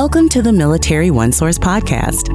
Welcome to the Military OneSource Podcast.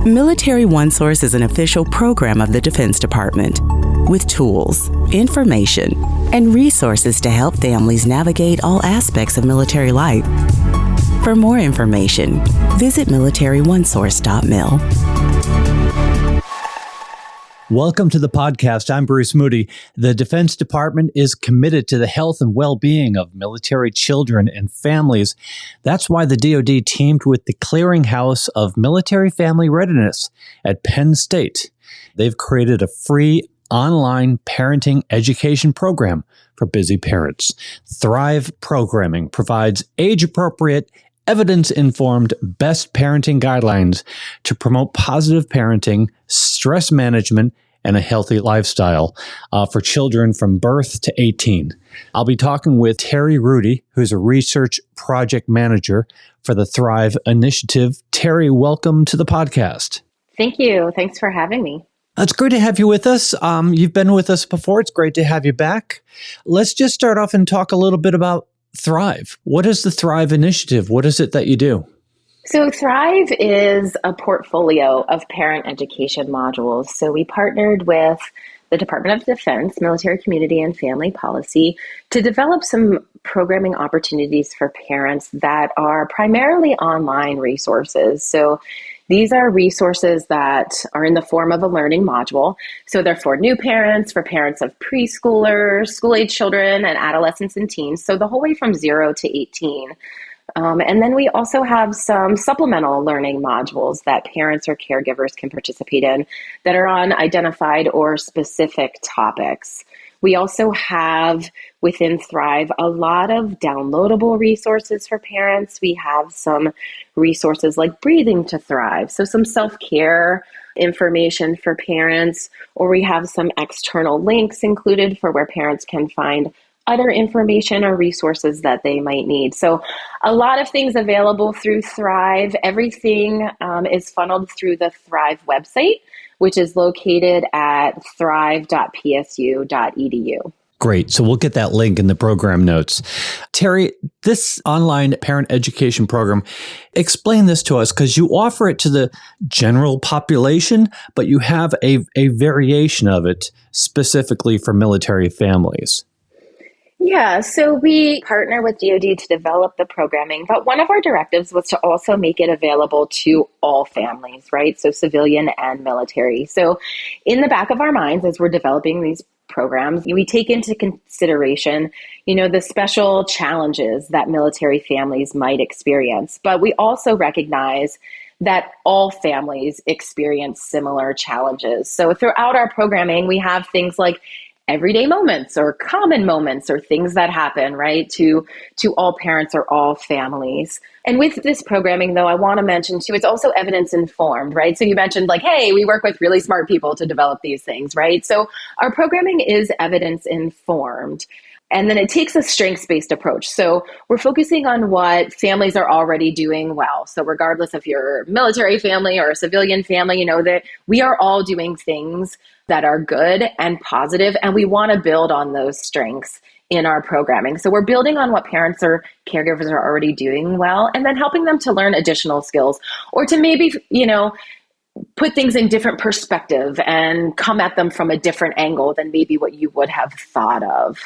Military OneSource is an official program of the Defense Department with tools, information, and resources to help families navigate all aspects of military life. For more information, visit MilitaryOneSource.mil. Welcome to the podcast. I'm Bruce Moody. The Defense Department is committed to the health and well-being of military children and families. That's why the DoD teamed with the Clearinghouse of Military Family Readiness at Penn State. They've created a free online parenting education program for busy parents. Thrive Programming provides age-appropriate, evidence-informed best parenting guidelines to promote positive parenting, stress management, and a healthy lifestyle for children from birth to 18. I'll be talking with Terri Rudy, who's a research project manager for the Thrive Initiative. Terri, welcome to the podcast. Thank you. Thanks for having me. It's great to have you with us. You've been with us before. It's great to have you back. Let's just start off and talk a little bit about Thrive. What is the Thrive Initiative? What is it that you do? So Thrive is a portfolio of parent education modules. So we partnered with the Department of Defense, Military Community and Family Policy to develop some programming opportunities for parents that are primarily online resources. So these are resources that are in the form of a learning module. So they're for new parents, for parents of preschoolers, school-age children, and adolescents and teens. So the whole way from 0 to 18. And then we also have some supplemental learning modules that parents or caregivers can participate in that are on identified or specific topics. We also have within Thrive a lot of downloadable resources for parents. We have some resources like Breathing to Thrive, so some self-care information for parents, or we have some external links included for where parents can find other information or resources that they might need. So a lot of things available through Thrive. Everything is funneled through the Thrive website, which is located at thrive.psu.edu. Great. So we'll get that link in the program notes. Terri, this online parent education program, explain this to us because you offer it to the general population, but you have a variation of it specifically for military families. Yeah, so we partner with DoD to develop the programming, but one of our directives was to also make it available to all families, right? So civilian and military. So in the back of our minds, as we're developing these programs, we take into consideration, the special challenges that military families might experience. But we also recognize that all families experience similar challenges. So throughout our programming, we have things like everyday moments or common moments or things that happen, right, to all parents or all families. And with this programming, though, I want to mention, too, it's also evidence-informed, right? So you mentioned like, hey, we work with really smart people to develop these things, right? So our programming is evidence-informed. And then it takes a strengths-based approach. So we're focusing on what families are already doing well. So regardless if you're a military family or a civilian family, that we are all doing things that are good and positive, and we want to build on those strengths in our programming. So we're building on what parents or caregivers are already doing well, and then helping them to learn additional skills or to maybe, put things in different perspective and come at them from a different angle than maybe what you would have thought of.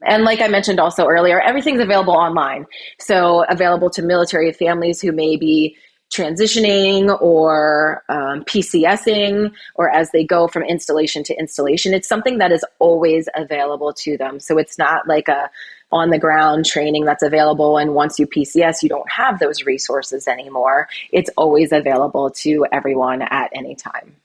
And like I mentioned also earlier, everything's available online. So available to military families who may be transitioning or PCSing, or as they go from installation to installation. It's something that is always available to them. So it's not like a on-the-ground training that's available, and once you PCS, you don't have those resources anymore. It's always available to everyone at any time.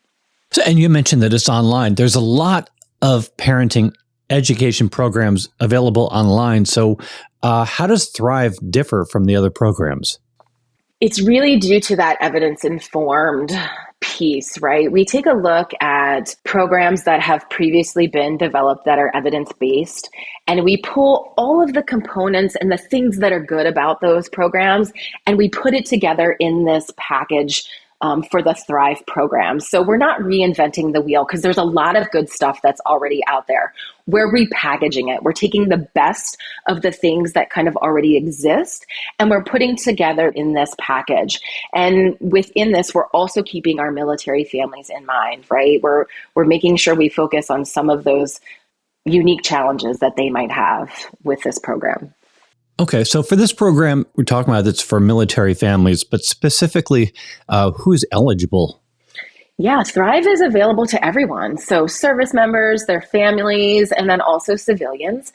So, and you mentioned that it's online. There's a lot of parenting education programs available online. So how does Thrive differ from the other programs? It's really due to that evidence-informed piece, right? We take a look at programs that have previously been developed that are evidence-based, and we pull all of the components and the things that are good about those programs, and we put it together in this package for the Thrive program. So we're not reinventing the wheel because there's a lot of good stuff that's already out there. We're repackaging it. We're taking the best of the things that kind of already exist and we're putting together in this package. And within this, we're also keeping our military families in mind, right? We're making sure we focus on some of those unique challenges that they might have with this program. Okay, so for this program, we're talking about it's for military families, but specifically, who's eligible? Yeah, Thrive is available to everyone. So service members, their families, and then also civilians.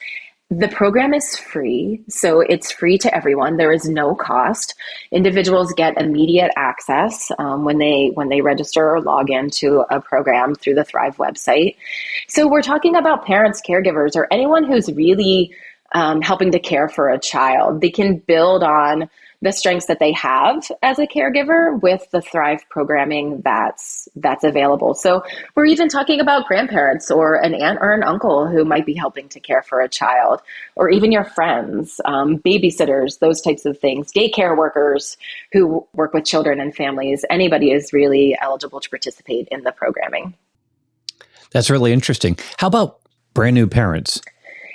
The program is free, so it's free to everyone. There is no cost. Individuals get immediate access when they register or log into a program through the Thrive website. So we're talking about parents, caregivers, or anyone who's really helping to care for a child. They can build on the strengths that they have as a caregiver with the Thrive programming that's available. So we're even talking about grandparents or an aunt or an uncle who might be helping to care for a child, or even your friends, babysitters, those types of things, daycare workers who work with children and families. Anybody is really eligible to participate in the programming. That's really interesting. How about brand new parents?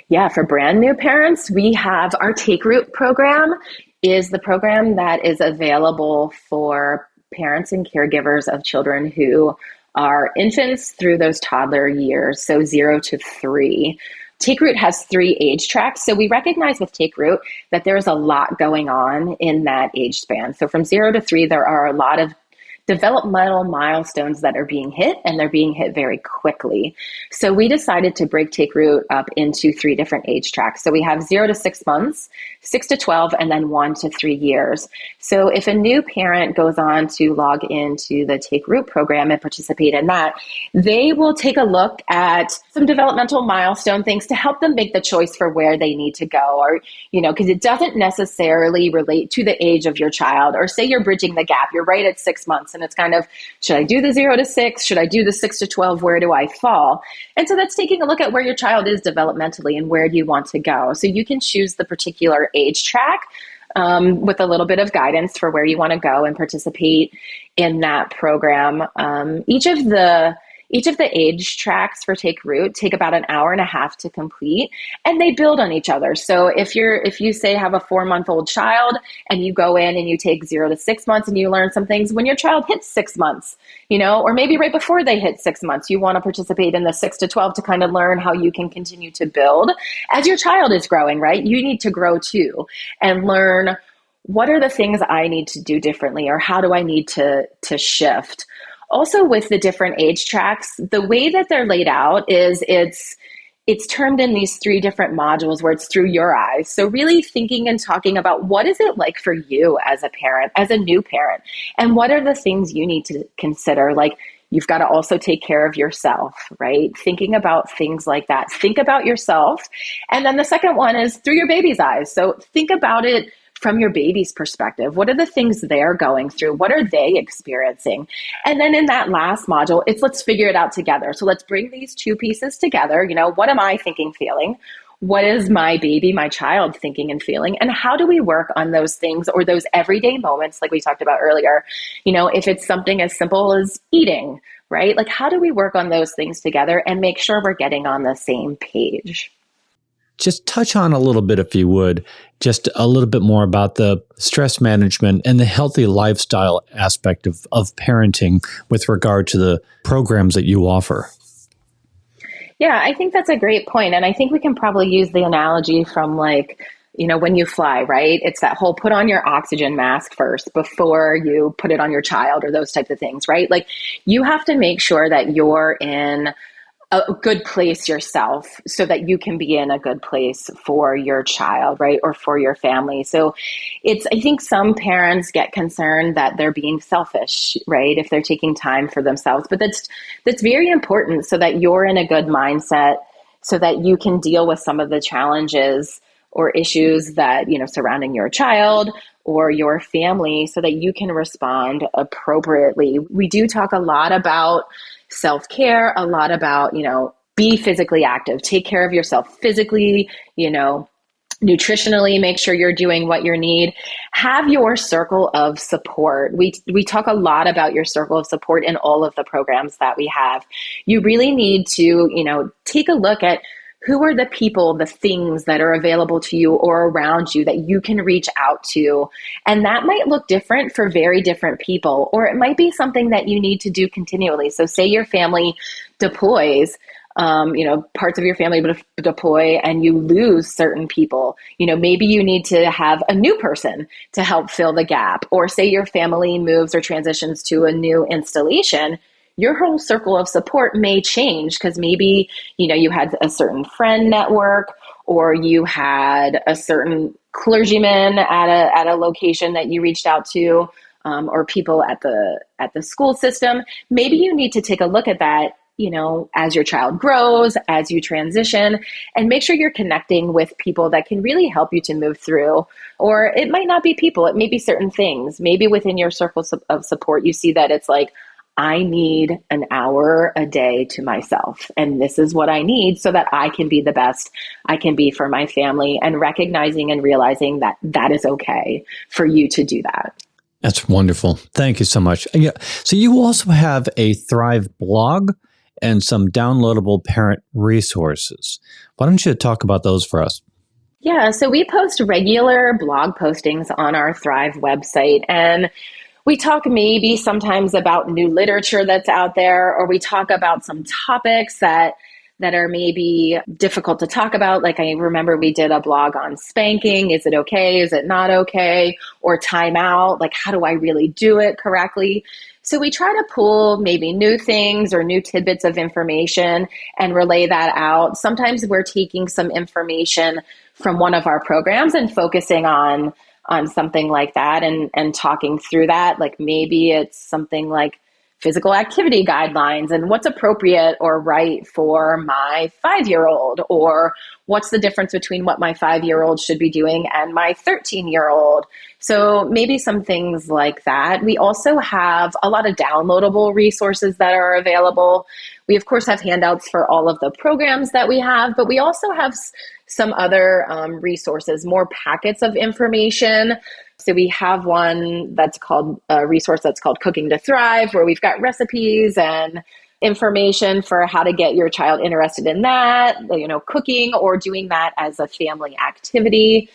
Yeah, for brand new parents, we have our Take Root program is the program that is available for parents and caregivers of children who are infants through those toddler years, so 0 to 3. Take Root has 3 age tracks. So we recognize with Take Root that there's a lot going on in that age span. So from 0 to 3, there are a lot of developmental milestones that are being hit, and they're being hit very quickly. So we decided to break Take Root up into 3 different age tracks. So we have 0 to 6 months, 6 to 12, and then 1 to 3 years. So if a new parent goes on to log into the Take Root program and participate in that, they will take a look at some developmental milestone things to help them make the choice for where they need to go, or, because it doesn't necessarily relate to the age of your child, or say you're bridging the gap, you're right at 6 months. And it's kind of, should I do the 0 to 6? Should I do the 6 to 12? Where do I fall? And so that's taking a look at where your child is developmentally and where do you want to go. So you can choose the particular age track with a little bit of guidance for where you want to go and participate in that program. Each of the age tracks for Take Root take about an hour and a half to complete, and they build on each other. So if you say have a 4-month-old child and you go in and you take 0 to 6 months and you learn some things, when your child hits 6 months, or maybe right before they hit 6 months, you want to participate in the 6 to 12 to kind of learn how you can continue to build as your child is growing, right? You need to grow too and learn, what are the things I need to do differently, or how do I need to shift? Also, with the different age tracks, the way that they're laid out is it's termed in these 3 different modules where it's through your eyes. So really thinking and talking about, what is it like for you as a parent, as a new parent, and what are the things you need to consider? Like, you've got to also take care of yourself, right? Thinking about things like that. Think about yourself. And then the second one is through your baby's eyes. So think about it from your baby's perspective. What are the things they're going through? What are they experiencing? And then in that last module, let's figure it out together. So let's bring these 2 pieces together. What am I thinking, feeling? What is my baby, my child thinking and feeling? And how do we work on those things, or those everyday moments like we talked about earlier? If it's something as simple as eating, right? Like, how do we work on those things together and make sure we're getting on the same page? Just touch on a little bit, if you would, just a little bit more about the stress management and the healthy lifestyle aspect of parenting with regard to the programs that you offer. Yeah, I think that's a great point. And I think we can probably use the analogy from when you fly, right? It's that whole put on your oxygen mask first before you put it on your child, or those types of things, right? Like, you have to make sure that you're in a good place yourself so that you can be in a good place for your child, right? Or for your family. So I think some parents get concerned that they're being selfish, right? If they're taking time for themselves, but that's very important so that you're in a good mindset so that you can deal with some of the challenges or issues that, surrounding your child or your family so that you can respond appropriately. We do talk a lot about self-care, a lot about, be physically active, take care of yourself physically, nutritionally, make sure you're doing what you need. Have your circle of support. We talk a lot about your circle of support in all of the programs that we have. You really need to, take a look at who are the people, the things that are available to you or around you that you can reach out to. And that might look different for very different people, or it might be something that you need to do continually. So say your family deploys, parts of your family deploy and you lose certain people. Maybe you need to have a new person to help fill the gap. Or say your family moves or transitions to a new installation. Your whole circle of support may change because maybe, you had a certain friend network, or you had a certain clergyman at a location that you reached out to, or people at the school system. Maybe you need to take a look at that, as your child grows, as you transition, and make sure you're connecting with people that can really help you to move through. Or it might not be people, it may be certain things. Maybe within your circle of support, you see that it's like, I need an hour a day to myself, and this is what I need so that I can be the best I can be for my family, and recognizing and realizing that that is okay for you to do that. That's wonderful. Thank you so much. Yeah. So you also have a Thrive blog and some downloadable parent resources. Why don't you talk about those for us? Yeah, so we post regular blog postings on our Thrive website, and we talk maybe sometimes about new literature that's out there, or we talk about some topics that are maybe difficult to talk about. Like I remember we did a blog on spanking. Is it okay? Is it not okay? Or timeout. Like, how do I really do it correctly? So we try to pull maybe new things or new tidbits of information and relay that out. Sometimes we're taking some information from one of our programs and focusing on something like that and talking through that. Like maybe it's something like physical activity guidelines and what's appropriate or right for my 5-year-old, or what's the difference between what my 5-year-old should be doing and my 13-year-old. So maybe some things like that. We also have a lot of downloadable resources that are available. We, of course, have handouts for all of the programs that we have, but we also have some other resources, more packets of information. So we have one that's called a resource that's called Cooking to Thrive, where we've got recipes and information for how to get your child interested in that, cooking or doing that as a family activity.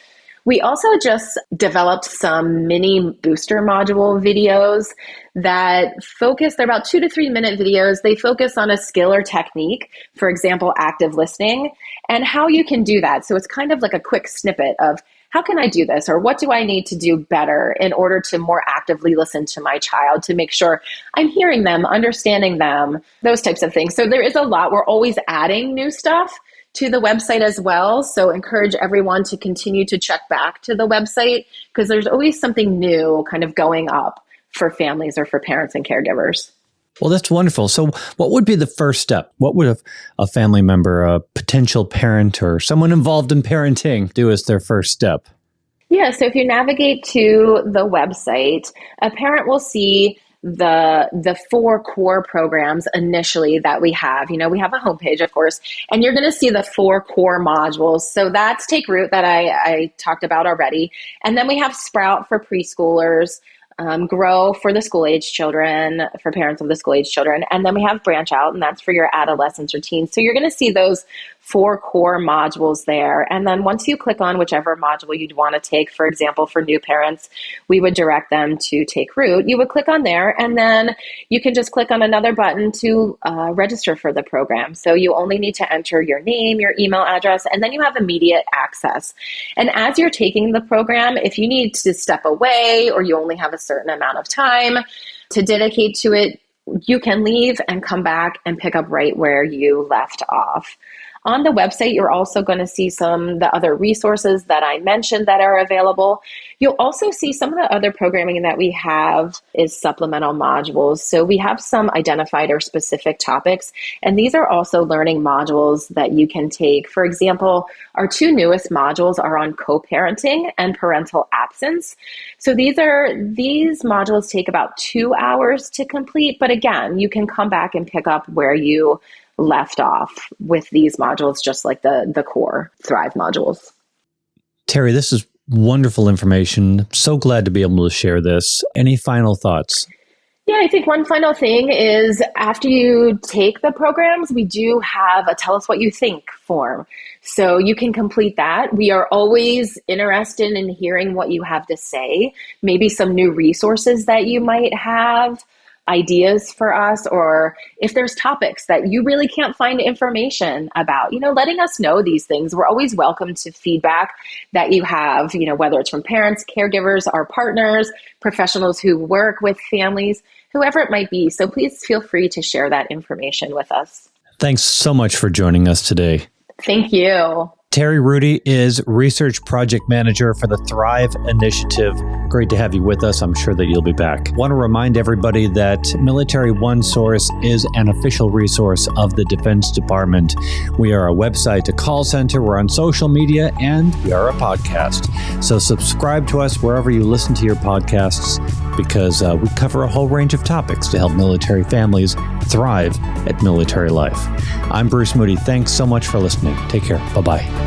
We also just developed some mini booster module videos that focus, they're about 2 to 3 minute videos. They focus on a skill or technique, for example, active listening, and how you can do that. So it's kind of like a quick snippet of how can I do this, or what do I need to do better in order to more actively listen to my child to make sure I'm hearing them, understanding them, those types of things. So there is a lot. We're always adding new stuff to the website as well. So encourage everyone to continue to check back to the website, because there's always something new kind of going up for families or for parents and caregivers. Well, that's wonderful. So what would be the first step? What would a family member, a potential parent, or someone involved in parenting do as their first step? Yeah, so if you navigate to the website, a parent will see the 4 core programs initially that we have. We have a homepage, of course, and you're going to see the 4 core modules. So that's Take Root that I talked about already. And then we have Sprout for preschoolers, Grow for the school-age children, for parents of the school-age children. And then we have Branch Out, and that's for your adolescents or teens. So you're going to see those 4 core modules there. And then once you click on whichever module you'd want to take, for example, for new parents, we would direct them to Take Root. You would click on there, and then you can just click on another button to register for the program. So you only need to enter your name, your email address, and then you have immediate access. And as you're taking the program, if you need to step away or you only have a certain amount of time to dedicate to it, you can leave and come back and pick up right where you left off. On the website, you're also going to see the other resources that I mentioned that are available. You'll also see some of the other programming that we have is supplemental modules. So we have some identified or specific topics, and these are also learning modules that you can take. For example, our 2 newest modules are on co-parenting and parental absence. So these modules take about 2 hours to complete, but again, you can come back and pick up where you left off with these modules, just like the core Thrive modules. Terri, this is wonderful information. So glad to be able to share this. Any final thoughts? Yeah, I think one final thing is after you take the programs, we do have a tell us what you think form. So you can complete that. We are always interested in hearing what you have to say, maybe some new resources that you might have, ideas for us, or if there's topics that you really can't find information about, letting us know these things. We're always welcome to feedback that you have, whether it's from parents, caregivers, our partners, professionals who work with families, whoever it might be. So please feel free to share that information with us. Thanks so much for joining us today. Thank you. Terri Rudy is Research Project Manager for the Thrive Initiative. Great to have you with us. I'm sure that you'll be back. I want to remind everybody that Military OneSource is an official resource of the Defense Department. We are a website, a call center, we're on social media, and we are a podcast. So subscribe to us wherever you listen to your podcasts, because we cover a whole range of topics to help military families thrive at military life. I'm Bruce Moody. Thanks so much for listening. Take care. Bye-bye.